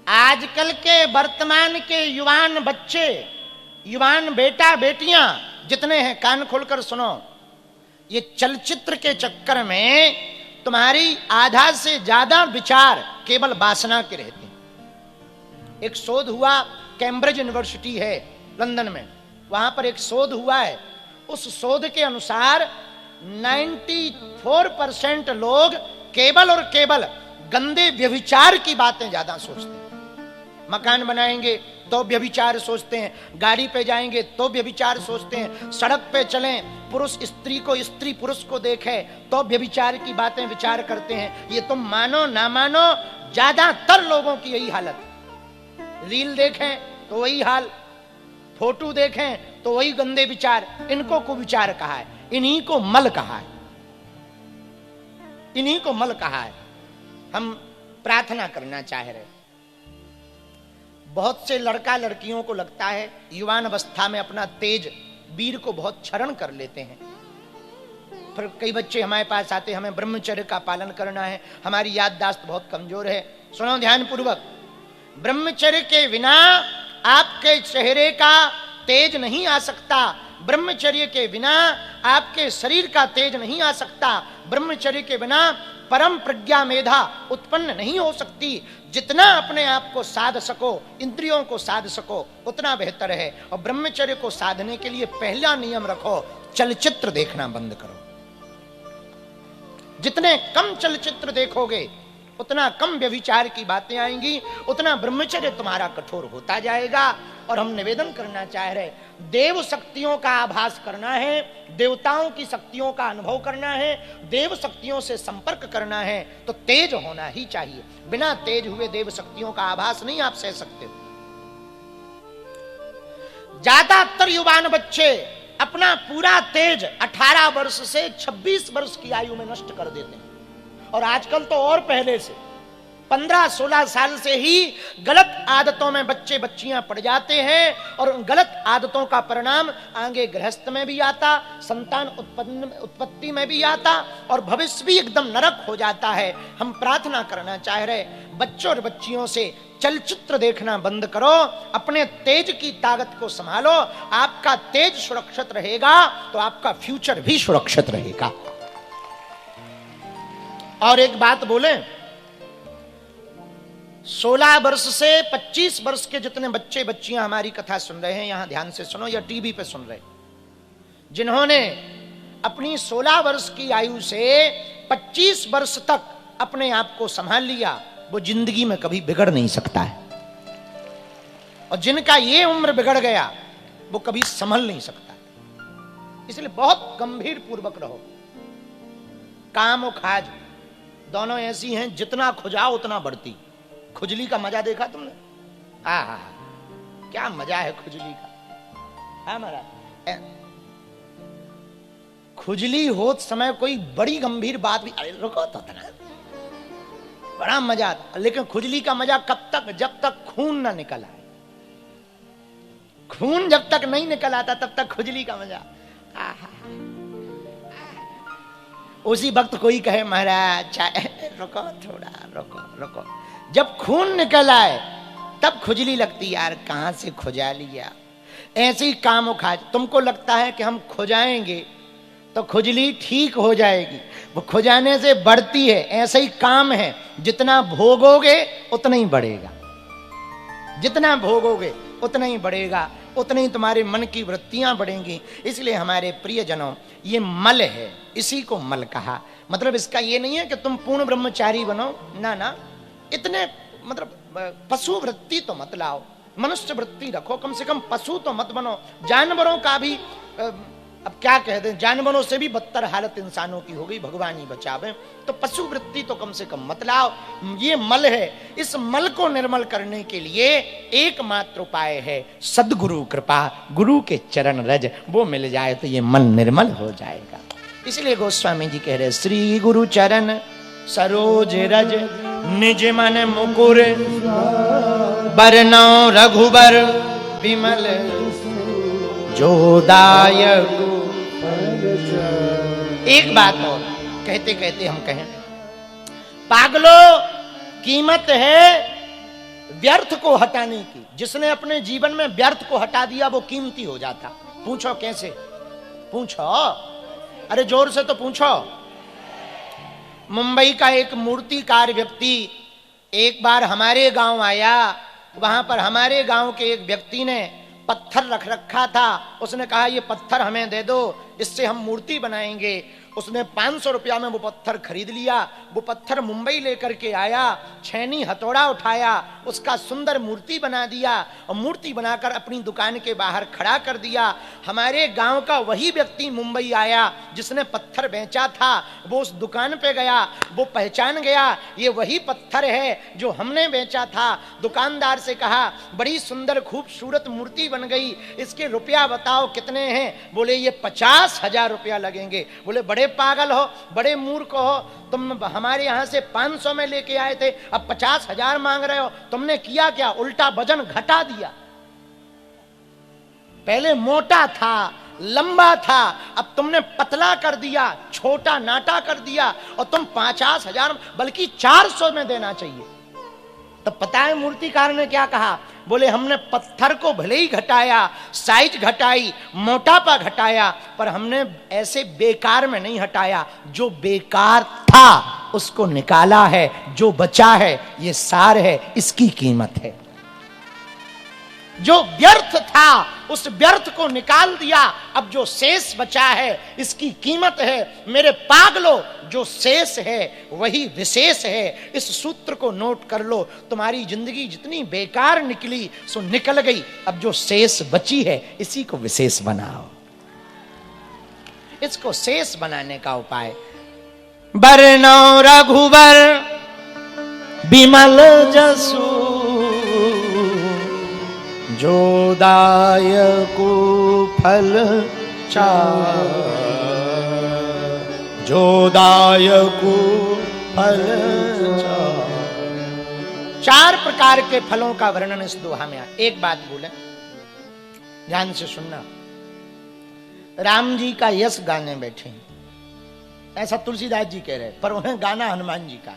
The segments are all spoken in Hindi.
आजकल के वर्तमान के युवान बच्चे, युवान बेटा बेटियां जितने हैं, कान खोलकर सुनो, ये चलचित्र के चक्कर में तुम्हारी आधा से ज्यादा विचार केवल वासना के रहते हैं। एक शोध हुआ, कैम्ब्रिज यूनिवर्सिटी है लंदन में, वहां पर एक शोध हुआ है। उस शोध के अनुसार 94% लोग केवल और केवल गंदे व्यभिचार की बातें ज्यादा सोचते हैं। मकान बनाएंगे तो व्यभिचार सोचते हैं, गाड़ी पे जाएंगे तो व्यभिचार सोचते हैं, सड़क पे चलें, पुरुष स्त्री को, स्त्री पुरुष को देखे तो व्यभिचार की बातें विचार करते हैं। ये तुम मानो ना मानो, ज्यादातर लोगों की यही हालत। रील देखें तो वही हाल, फोटो देखें तो वही गंदे विचार। इनको कुविचार कहा है, इन्हीं को मल कहा है, इन्हीं को मल कहा है। हम प्रार्थना करना चाह रहे। बहुत से लड़का लड़कियों को लगता है युवान अवस्था में अपना तेज वीर को बहुत क्षरण कर लेते हैं। फिर कई बच्चे हमारे पास आते, हमें ब्रह्मचर्य का पालन करना है, हमारी याददाश्त बहुत कमजोर है। सुनो ध्यान पूर्वक, ब्रह्मचर्य के बिना आपके चेहरे का तेज नहीं आ सकता, ब्रह्मचर्य के बिना आपके शरीर का तेज नहीं आ सकता, ब्रह्मचर्य के बिना परम प्रज्ञा मेधा उत्पन्न नहीं हो सकती। जितना अपने आप को साध सको, इंद्रियों को साध सको, उतना बेहतर है। और ब्रह्मचर्य को साधने के लिए पहला नियम रखो, चलचित्र देखना बंद करो। जितने कम चलचित्र देखोगे उतना कम व्यभिचार की बातें आएंगी, उतना ब्रह्मचर्य तुम्हारा कठोर होता जाएगा। और हम निवेदन करना चाह रहे, देव शक्तियों का आभास करना है, देवताओं की शक्तियों का अनुभव करना है, देव शक्तियों से संपर्क करना है, तो तेज होना ही चाहिए। बिना तेज हुए देव शक्तियों का आभास नहीं आप सह सकते। ज्यादातर युवान बच्चे अपना पूरा तेज 18 वर्ष से 26 वर्ष की आयु में नष्ट कर देते हैं। और आजकल तो और पहले से 15-16 साल से ही गलत आदतों में बच्चे बच्चियां पड़ जाते हैं। और उन गलत आदतों का परिणाम आगे गृहस्थ में भी आता, संतान उत्पत्ति में भी आता, और भविष्य भी एकदम नरक हो जाता है। हम प्रार्थना करना चाह रहे, बच्चों और बच्चियों से चलचित्र देखना बंद करो, अपने तेज की ताकत को संभालो। आपका तेज सुरक्षित रहेगा तो आपका फ्यूचर भी सुरक्षित रहेगा। और एक बात बोले, 16 वर्ष से 25 वर्ष के जितने बच्चे बच्चियां हमारी कथा सुन रहे हैं, यहां ध्यान से सुनो या टीवी पे सुन रहे, जिन्होंने अपनी 16 वर्ष की आयु से 25 वर्ष तक अपने आप को संभाल लिया, वो जिंदगी में कभी बिगड़ नहीं सकता है। और जिनका ये उम्र बिगड़ गया वो कभी संभल नहीं सकता। इसलिए बहुत गंभीर पूर्वक रहो। काम और खाज दोनों ऐसी हैं, जितना खुजाओ उतना बढ़ती। खुजली का मजा देखा तुमने? हाँ, क्या मजा है खुजली का। हाँ महाराज, खुजली होत समय कोई बड़ी गंभीर बात भी, अरे रुको तो ना, बड़ा मजा आता। लेकिन खुजली का मजा कब तक? जब तक खून ना निकल आए। खून जब तक नहीं निकल आता तब तक खुजली का मजा। उसी वक्त कोई कहे महाराज चाहे रुको थोड़ा, रुको। जब खून निकल आए तब खुजली लगती, यार कहां से खुजा लिया। ऐसे ही काम खाज, तुमको लगता है कि हम खुजाएंगे तो खुजली ठीक हो जाएगी, वो खुजाने से बढ़ती है। ऐसे ही काम है, जितना भोगोगे उतना ही बढ़ेगा, जितना भोगोगे उतना ही बढ़ेगा, उतनी ही तुम्हारे मन की वृत्तियां बढ़ेंगी। इसलिए हमारे प्रियजनों, ये मल है, इसी को मल कहा। मतलब इसका ये नहीं है कि तुम पूर्ण ब्रह्मचारी बनो, ना, इतने मतलब पशु वृत्ति तो मत लाओ, मनुष्य वृत्ति रखो, कम से कम पशु तो मत बनो। जानवरों का भी अब क्या कहते हैं, जानवरों से भी बदतर हालत इंसानों की हो गई, भगवान ही बचावे। तो पशु वृत्ति तो कम से कम मत लाओ। ये मल है, इस मल को निर्मल करने के लिए एकमात्र उपाय है सद्गुरु कृपा। गुरु के चरण रज वो मिल जाए तो ये मन निर्मल हो जाएगा। इसलिए गोस्वामी जी कह रहे, श्री गुरु चरण सरोज रज निज मन मुकुर, बरनौ रघुबर विमल जो दायक। एक बात और कहते कहते हम कहें, पागलो कीमत है व्यर्थ को हटाने की। जिसने अपने जीवन में व्यर्थ को हटा दिया वो कीमती हो जाता। पूछो कैसे? पूछो, अरे जोर से तो पूछो। मुंबई का एक मूर्तिकार व्यक्ति एक बार हमारे गांव आया। वहां पर हमारे गांव के एक व्यक्ति ने पत्थर रख रखा था। उसने कहा ये पत्थर हमें दे दो, इससे हम मूर्ति बनाएंगे। उसने 500 रुपया में वो पत्थर खरीद लिया। वो पत्थर मुंबई लेकर के आया, छेनी हथौड़ा उठाया, उसका सुंदर मूर्ति बना दिया और मूर्ति बनाकर अपनी दुकान के बाहर खड़ा कर दिया। हमारे गांव का वही व्यक्ति मुंबई आया जिसने पत्थर बेचा था। वो उस दुकान पे गया, वो पहचान गया ये वही पत्थर है जो हमने बेचा था। दुकानदार से कहा बड़ी सुंदर खूबसूरत मूर्ति बन गई, इसके रुपया बताओ कितने हैं? बोले ये 50,000 रुपया लगेंगे। बोले बड़े पागल हो, बड़े मूर्ख हो, तुम हमारे यहां से 500 में लेके आए थे, अब 50,000 मांग रहे हो। तुमने किया क्या? उल्टा वजन घटा दिया। पहले मोटा था, लंबा था, अब तुमने पतला कर दिया, छोटा नाटा कर दिया और तुम 50,000 बल्कि 400 में देना चाहिए। तो पता है मूर्तिकार ने क्या कहा? बोले हमने पत्थर को भले ही घटाया, साइज घटाई, मोटापा घटाया, पर हमने ऐसे बेकार में नहीं हटाया। जो बेकार था उसको निकाला है, जो बचा है ये सार है, इसकी कीमत है। जो व्यर्थ था उस व्यर्थ को निकाल दिया, अब जो शेष बचा है इसकी कीमत है। मेरे पागलों, जो शेष है वही विशेष है। इस सूत्र को नोट कर लो। तुम्हारी जिंदगी जितनी बेकार निकली सो निकल गई, अब जो शेष बची है इसी को विशेष बनाओ। इसको शेष बनाने का उपाय। बरनौ रघुबर बिमल जसु, जो दायको फल चार, जो दायको फल चार। 4 प्रकार के फलों का वर्णन इस दोहा में है। एक बात बोले, ध्यान से सुनना। राम जी का यश गाने बैठे, ऐसा तुलसीदास जी कह रहे, पर उन्हें गाना हनुमान जी का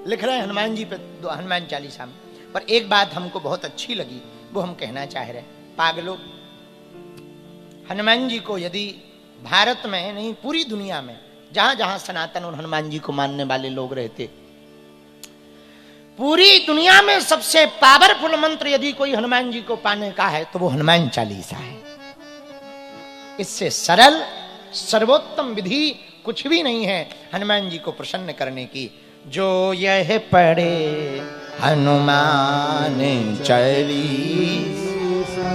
लिख रहे हैं, हनुमान जी पे हनुमान चालीसा में। पर एक बात हमको बहुत अच्छी लगी, वो हम कहना चाह रहे हैं। पागलों, हनुमान जी को यदि भारत में नहीं पूरी दुनिया में जहां जहां सनातन और हनुमान जी को मानने वाले लोग रहते, पूरी दुनिया में सबसे पावरफुल मंत्र यदि कोई हनुमान जी को पाने का है तो वो हनुमान चालीसा है। इससे सरल सर्वोत्तम विधि कुछ भी नहीं है हनुमान जी को प्रसन्न करने की। जो यह पढ़े हनुमान चालीसा,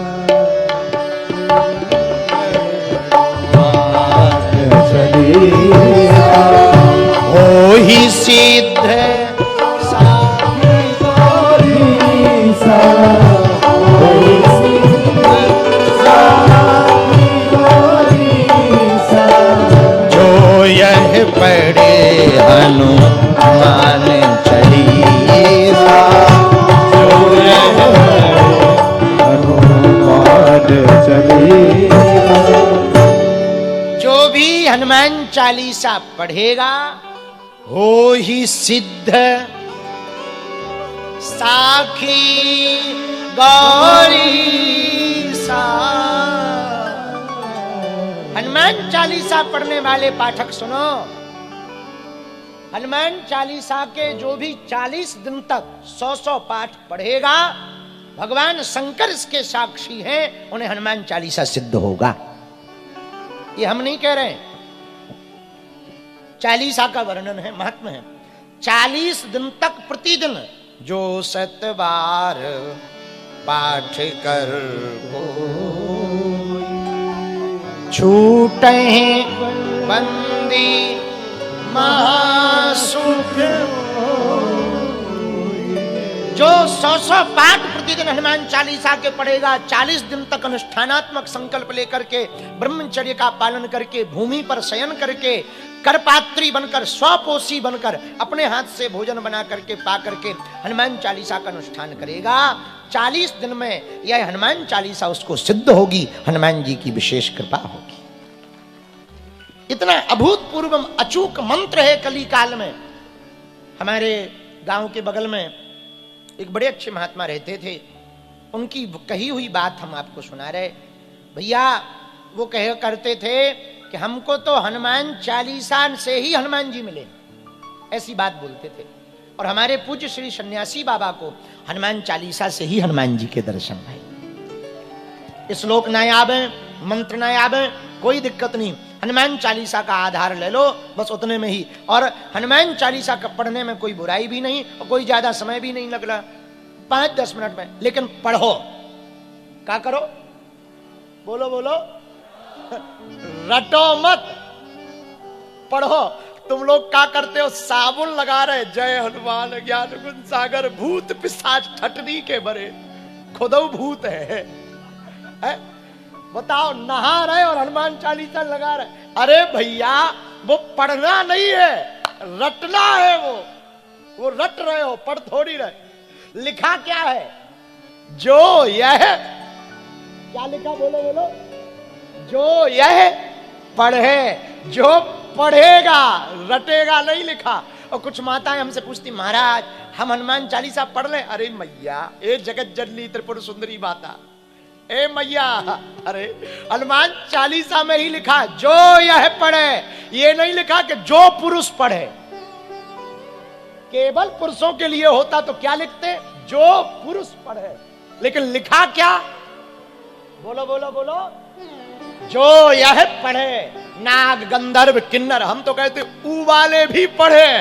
हो ही सिद्ध जो यह पढ़े हनुमान चालीसा, जो यह हनुमान चालीसा। जो भी हनुमान चालीसा पढ़ेगा हो ही सिद्ध साखी गौरी सा। हनुमान चालीसा पढ़ने वाले पाठक सुनो, हनुमान चालीसा के जो भी 40 दिन तक 100 पाठ पढ़ेगा, भगवान शंकर इसके साक्षी हैं, उन्हें हनुमान चालीसा सिद्ध होगा। ये हम नहीं कह रहे हैं, चालीसा का वर्णन है, महात्मा है। 40 दिन तक प्रतिदिन जो 7 बार पाठ कर छूटे बंदी महासुख। जो 100 पाठ प्रतिदिन हनुमान चालीसा के पढ़ेगा, 40 दिन तक अनुष्ठानात्मक संकल्प लेकर के ब्रह्मचर्य का पालन करके, भूमि पर शयन करके, करपात्री बनकर, स्वपोषी बनकर, अपने हाथ से भोजन बना करके, पा करके हनुमान चालीसा का अनुष्ठान करेगा, 40 दिन में यह हनुमान चालीसा उसको सिद्ध होगी। हनुमान जी की विशेष कृपा होगी। इतना अभूतपूर्व अचूक मंत्र है कली काल में। हमारे गांव के बगल में एक बड़े अच्छे महात्मा रहते थे, उनकी कही हुई बात हम आपको सुना रहे। भैया वो कह करते थे कि हमको तो हनुमान चालीसा से ही हनुमान जी मिले, ऐसी बात बोलते थे। और हमारे पूज्य श्री सन्यासी बाबा को हनुमान चालीसा से ही हनुमान जी के दर्शन भाई। श्लोक ना आवे, मंत्र ना आवे, कोई दिक्कत नहीं, हनुमान चालीसा का आधार ले लो बस उतने में ही। और हनुमान चालीसा का पढ़ने में कोई बुराई भी नहीं और कोई ज्यादा समय भी नहीं लग रहा, 5-10 मिनट में। लेकिन पढ़ो, क्या करो, बोलो बोलो, रटो मत, पढ़ो। तुम लोग क्या करते हो, साबुन लगा रहे, जय हनुमान ज्ञान गुण सागर भूत पिशाच ठटनी के बरे, खुदो भूत है? बताओ, नहा रहे और हनुमान चालीसा लगा रहे। अरे भैया वो पढ़ना नहीं है, रटना है। वो रट रहे हो, पढ़ थोड़ी रहे। लिखा क्या है, जो यह, क्या लिखा, बोलो बोलो, जो यह पढ़े, जो पढ़ेगा, रटेगा नहीं लिखा। और कुछ माताएं हमसे पूछती, महाराज हम हनुमान चालीसा पढ़ लें? अरे मैया, ए जगत जननी त्रिपुर सुंदरी माता, ए मैया, अरे हनुमान चालीसा में ही लिखा जो यह पढ़े, ये नहीं लिखा कि जो पुरुष पढ़े। केवल पुरुषों के लिए होता तो क्या लिखते, जो पुरुष पढ़े। लेकिन लिखा क्या, बोलो बोलो बोलो, जो यह पढ़े, नाग गंधर्व किन्नर, हम तो कहते ऊ वाले भी पढ़े।